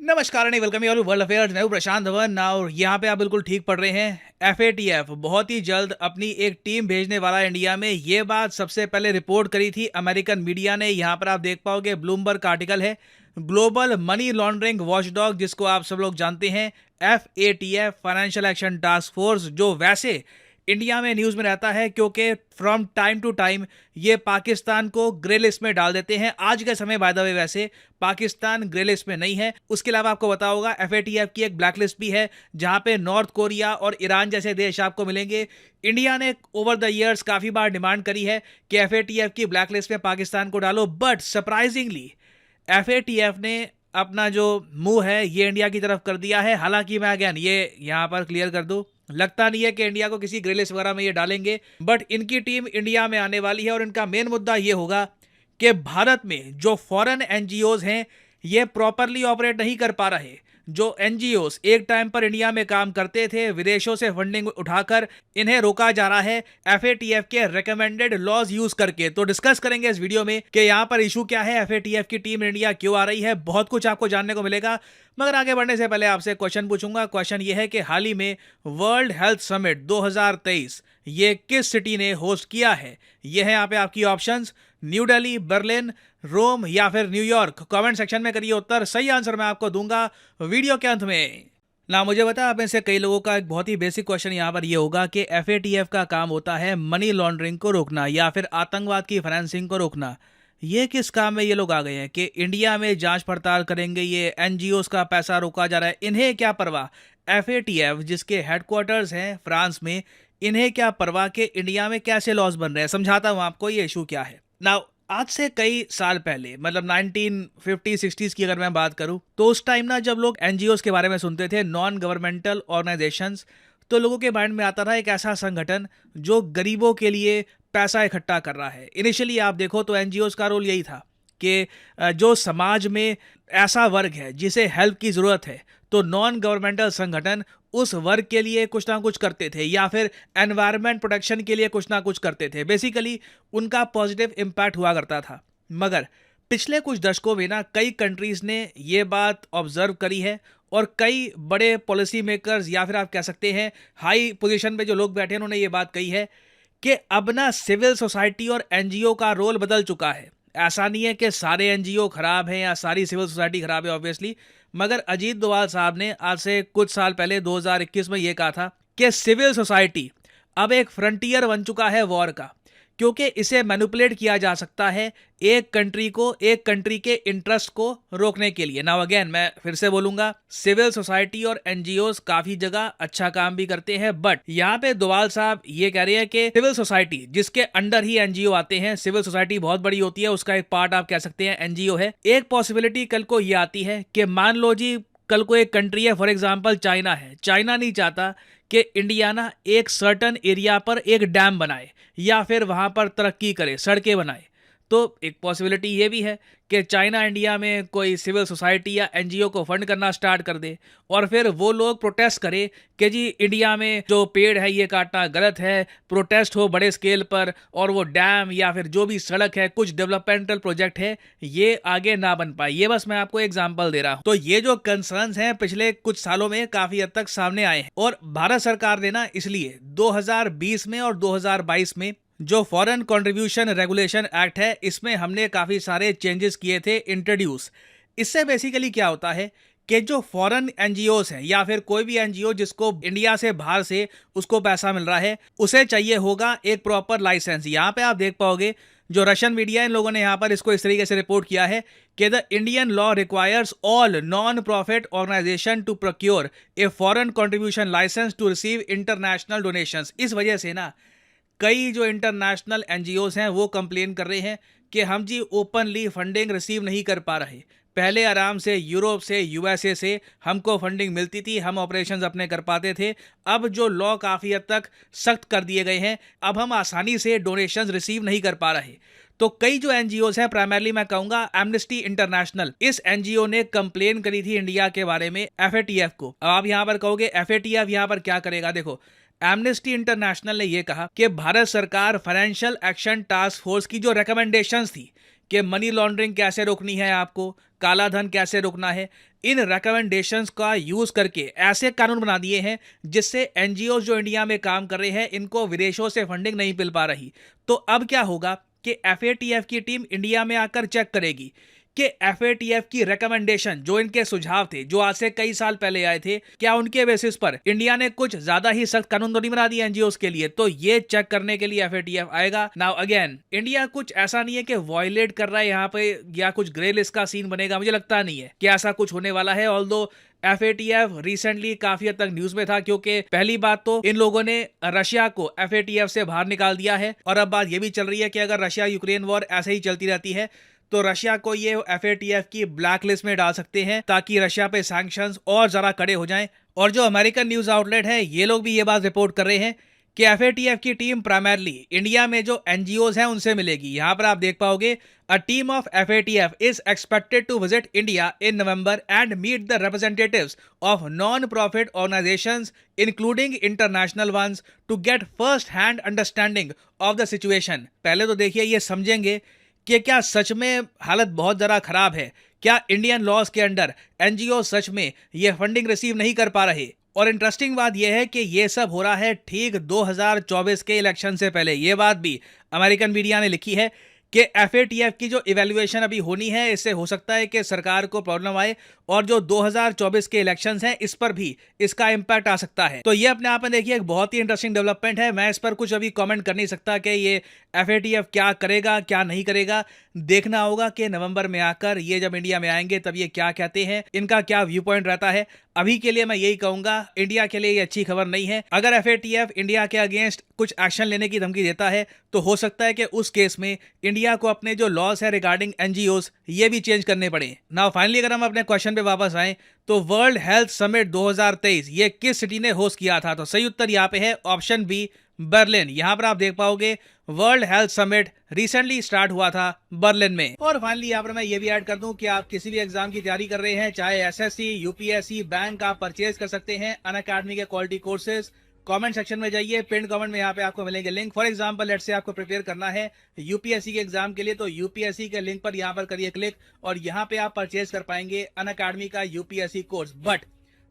नमस्कार and welcome you world affairs. मैं हूं प्रशांत धवन और यहाँ पे आप बिल्कुल ठीक पढ़ रहे हैं। एफएटीएफ बहुत ही जल्द अपनी एक टीम भेजने वाला है इंडिया में। ये बात सबसे पहले रिपोर्ट करी थी अमेरिकन मीडिया ने। यहाँ पर आप देख पाओगे ब्लूमबर्ग का आर्टिकल है, ग्लोबल मनी लॉन्ड्रिंग वॉचडॉग जिसको आप सब लोग जानते हैं, FATF financial action task force, जो वैसे इंडिया में न्यूज़ में रहता है क्योंकि फ्रॉम टाइम टू टाइम ये पाकिस्तान को ग्रे लिस्ट में डाल देते हैं। आज के समय बाय द वे वैसे पाकिस्तान ग्रे लिस्ट में नहीं है। उसके अलावा आपको बताया होगा एफएटीएफ की एक ब्लैक लिस्ट भी है जहां पे नॉर्थ कोरिया और ईरान जैसे देश आपको मिलेंगे। इंडिया ने ओवर द ईयर्स काफ़ी बार डिमांड करी है कि एफएटीएफ की ब्लैक लिस्ट में पाकिस्तान को डालो, बट सरप्राइजिंगली एफएटीएफ ने अपना जो मुंह है ये इंडिया की तरफ कर दिया है। हालांकि मैं अगेन ये यहाँ पर क्लियर कर दूं, लगता नहीं है कि इंडिया को किसी ग्रे लिस्ट वगैरह में ये डालेंगे, बट इनकी टीम इंडिया में आने वाली है और इनका मेन मुद्दा ये होगा कि भारत में जो फॉरेन एनजीओज हैं ये प्रॉपरली ऑपरेट नहीं कर पा रहे। जो एनजीओज एक टाइम पर इंडिया में काम करते थे, विदेशों से फंडिंग उठाकर इन्हें रोका जा रहा है एफएटीएफ के रिकमेंडेड लॉज यूज करके। तो डिस्कस करेंगे इस वीडियो में कि यहाँ पर इशू क्या है, एफएटीएफ की टीम इंडिया क्यों आ रही है, बहुत कुछ आपको जानने को मिलेगा। मगर आगे बढ़ने से पहले आपसे क्वेश्चन पूछूंगा। क्वेश्चन ये है कि हाल ही में वर्ल्ड हेल्थ समिट 2023 ये किस सिटी ने होस्ट किया है। ये है यहाँ पे आपकी ऑप्शंस, न्यू दिल्ली, बर्लिन, रोम या फिर न्यूयॉर्क। कमेंट सेक्शन में करिए उत्तर, सही आंसर मैं आपको दूंगा वीडियो के अंत में। ना मुझे बता, आप में से कई लोगों का एक बहुत ही बेसिक क्वेश्चन यहाँ पर ये होगा कि एफएटीएफ का काम होता है मनी लॉन्ड्रिंग को रोकना या फिर आतंकवाद की फाइनेंसिंग को रोकना। ये किस काम में ये लोग आ गए हैं कि इंडिया में जांच पड़ताल करेंगे, ये एनजीओज का पैसा रोका जा रहा है, इन्हें क्या परवाह। एफएटीएफ जिसके हेडक्वार्टर्स हैं फ्रांस में, इन्हें क्या परवाह कि इंडिया में कैसे लॉस बन रहे हैं। समझाता हूं आपको ये इशू क्या है। नाउ आज से कई साल पहले, मतलब 1950-60s की अगर मैं बात करूं, तो उस टाइम ना जब लोग एनजीओज के बारे में सुनते थे, नॉन गवर्नमेंटल ऑर्गेनाइजेशंस, तो लोगों के माइंड में आता था एक ऐसा संगठन जो गरीबों के लिए पैसा इकट्ठा कर रहा है। इनिशियली आप देखो तो एनजीओज का रोल यही था कि जो समाज में ऐसा वर्ग है जिसे हेल्प की ज़रूरत है, तो नॉन गवर्नमेंटल संगठन उस वर्ग के लिए कुछ ना कुछ करते थे या फिर एनवायरनमेंट प्रोटेक्शन के लिए कुछ ना कुछ करते थे। बेसिकली उनका पॉजिटिव इम्पैक्ट हुआ करता था। मगर पिछले कुछ दशकों में ना कई कंट्रीज़ ने ये बात ऑब्जर्व करी है और कई बड़े पॉलिसी मेकर्स या फिर आप कह सकते हैं हाई पोजीशन पे जो लोग बैठे हैं उन्होंने ये बात कही है कि अब ना सिविल सोसाइटी और एनजीओ का रोल बदल चुका है। ऐसा नहीं है कि सारे एनजीओ खराब हैं या सारी सिविल सोसाइटी खराब है ऑब्वियसली, मगर अजीत डोभाल साहब ने आज से कुछ साल पहले 2021 में ये कहा था कि सिविल सोसाइटी अब एक फ्रंटियर बन चुका है वॉर का, क्योंकि इसे मैनिपुलेट किया जा सकता है एक कंट्री को, एक कंट्री के इंटरेस्ट को रोकने के लिए। नाउ अगेन मैं फिर से बोलूंगा, सिविल सोसाइटी और एनजीओज काफी जगह अच्छा काम भी करते हैं, बट यहाँ पे डोभाल साहब ये कह रहे हैं कि सिविल सोसाइटी जिसके अंडर ही एनजीओ आते हैं, सिविल सोसाइटी बहुत बड़ी होती है, उसका एक पार्ट आप कह सकते हैं एनजीओ है। एक पॉसिबिलिटी कल को ये आती है कि मान लो जी कल को एक कंट्री है, फॉर एग्जाम्पल चाइना है, चाइना नहीं चाहता कि इंडिया ना एक सर्टन एरिया पर एक डैम बनाए या फिर वहां पर तरक्की करे, सड़कें बनाए। तो एक पॉसिबिलिटी ये भी है कि चाइना इंडिया में कोई सिविल सोसाइटी या एनजीओ को फंड करना स्टार्ट कर दे और फिर वो लोग प्रोटेस्ट करे कि जी इंडिया में जो पेड़ है ये काटना गलत है, प्रोटेस्ट हो बड़े स्केल पर और वो डैम या फिर जो भी सड़क है, कुछ डेवलपमेंटल प्रोजेक्ट है, ये आगे ना बन पाए। ये बस मैं आपको एग्जांपल दे रहा हूँ। तो ये जो कंसर्न्स हैं पिछले कुछ सालों में काफी हद तक सामने आए हैं और भारत सरकार ने ना इसलिए 2020 में और 2022 में जो फॉरेन कंट्रीब्यूशन रेगुलेशन एक्ट है, इसमें हमने काफ़ी सारे चेंजेस किए थे इंट्रोड्यूस। इससे बेसिकली क्या होता है कि जो फॉरेन एनजीओस हैं या फिर कोई भी एनजीओ जिसको इंडिया से बाहर से उसको पैसा मिल रहा है, उसे चाहिए होगा एक प्रॉपर लाइसेंस। यहाँ पे आप देख पाओगे जो रशियन मीडिया इन लोगों ने यहाँ पर इसको इस तरीके से रिपोर्ट किया है कि the Indian law requires all non profit organization to procure a foreign contribution license to receive international donations. इस वजह से ना कई जो इंटरनेशनल एनजीओज हैं वो कंप्लेन कर रहे हैं कि हम जी ओपनली फंडिंग रिसीव नहीं कर पा रहे। पहले आराम से यूरोप से, यूएसए से हमको फंडिंग मिलती थी, हम ऑपरेशंस अपने कर पाते थे। अब जो लॉ काफ़ी हद तक सख्त कर दिए गए हैं, अब हम आसानी से डोनेशंस रिसीव नहीं कर पा रहे। तो कई जो एनजीओज हैं, प्राइमरली मैं कहूँगा एमनेस्टी इंटरनेशनल, इस एनजीओ ने कंप्लेन करी थी इंडिया के बारे में एफएटीएफ को। अब आप यहाँ पर कहोगे एफएटीएफ यहाँ पर क्या करेगा। देखो, एमनेस्टी इंटरनेशनल ने यह कहा कि भारत सरकार फाइनेंशियल एक्शन टास्क फोर्स की जो रिकमेंडेशंस थी कि मनी लॉन्ड्रिंग कैसे रोकनी है, आपको काला धन कैसे रोकना है। इन रिकमेंडेशंस का यूज करके ऐसे कानून बना दिए हैं जिससे एनजीओ जो इंडिया में काम कर रहे हैं इनको विदेशों से फंडिंग नहीं मिल पा रही। तो अब क्या होगा कि एफएटीएफ की टीम इंडिया में आकर चेक करेगी कि एफएटीएफ की रिकमेंडेशन, जो इनके सुझाव थे जो आज से कई साल पहले आए थे, क्या उनके बेसिस पर इंडिया ने कुछ ज्यादा ही सख्त कानून तो नहीं बना दिए एनजीओ के लिए। तो ये चेक करने के लिए एफएटीएफ आएगा। नाउ अगेन, इंडिया कुछ ऐसा नहीं है कि वायलेट कर रहा है यहाँ पे या कुछ ग्रे लिस्ट का सीन बनेगा, मुझे लगता नहीं है कि ऐसा कुछ होने वाला है। ऑल्दो एफएटीएफ रिसेंटली काफी हद तक न्यूज में था, क्योंकि पहली बात तो इन लोगों ने रशिया को एफएटीएफ से बाहर निकाल दिया है, और अब बात यह भी चल रही है कि अगर रशिया यूक्रेन वॉर ऐसे ही चलती रहती है तो रशिया को ये एफएटीएफ की ब्लैक लिस्ट में डाल सकते हैं, ताकि रशिया पे सैंक्शंस और ज्यादा कड़े हो जाएं। और जो अमेरिकन न्यूज आउटलेट है ये लोग भी ये बात रिपोर्ट कर रहे हैं कि एफएटीएफ की टीम प्राइमरली इंडिया में जो एनजीओज हैं उनसे मिलेगी। यहां पर आप देख पाओगे, a team of FATF is expected to visit India in November and meet the representatives of non profit organizations including international ones to get first hand understanding of the situation. पहले तो देखिए, ये समझेंगे कि क्या सच में हालत बहुत ज़्यादा खराब है, क्या इंडियन लॉज के अंडर एनजीओ सच में ये फंडिंग रिसीव नहीं कर पा रहे। और इंटरेस्टिंग बात यह है कि ये सब हो रहा है ठीक 2024 के इलेक्शन से पहले। ये बात भी अमेरिकन मीडिया ने लिखी है कि एफएटीएफ की जो इवैल्यूएशन अभी होनी है, इससे हो सकता है कि सरकार को प्रॉब्लम आए, और जो 2024 के इलेक्शंस हैं इस पर भी इसका इंपैक्ट आ सकता है। तो ये अपने आप में देखिए एक बहुत ही इंटरेस्टिंग डेवलपमेंट है। मैं इस पर कुछ अभी कमेंट कर नहीं सकता कि ये एफएटीएफ क्या करेगा क्या नहीं करेगा। देखना होगा कि नवंबर में आकर ये जब इंडिया में आएंगे तब ये क्या कहते हैं, इनका क्या व्यू पॉइंट रहता है। अभी के लिए मैं यही कहूंगा, इंडिया के लिए ये अच्छी खबर नहीं है। अगर एफएटीएफ इंडिया के अगेंस्ट कुछ एक्शन लेने की धमकी देता है तो हो सकता है कि उस केस में इंडिया को अपने जो लॉस है रिगार्डिंग एनजीओज ये भी चेंज करने पड़े। नाउ फाइनली अगर हम अपने क्वेश्चन पे वापस आए तो वर्ल्ड हेल्थ समिट 2023 ये किस सिटी ने होस्ट किया था? तो सही उत्तर यहाँ पे है ऑप्शन बी, बर्लिन। यहां पर आप देख पाओगे world health summit recently start हुआ था बर्लिन में। और फाइनली यहाँ पर मैं ये भी ऐड कर दूं कि आप किसी भी एग्जाम की तैयारी कर रहे हैं, चाहे एसएससी, यूपीएससी, बैंक, आप परचेज कर सकते हैं अनअकैडमी के क्वालिटी कोर्सेज। कमेंट सेक्शन में जाइए, पिन कमेंट में यहाँ पे आपको मिलेंगे link. For example let's say आपको प्रिपेयर करना है यूपीएससी के एग्जाम के लिए, तो यूपीएससी के लिंक पर यहाँ पर करिए क्लिक, और यहाँ पे आप परचेज कर पाएंगे अनअकैडमी का यूपीएससी कोर्स। बट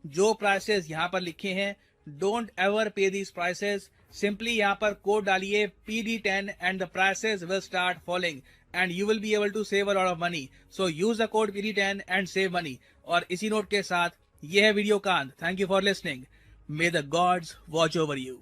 जो प्राइसेस यहाँ पर लिखे हैं, don't ever pay these prices. Simply यहाँ पर कोड डालिए PD10 and the prices will start falling and you will be able to save a lot of money. So use the code PD10 and save money. और इसी note के साथ ये है video का अंत। Thank you for listening. May the gods watch over you.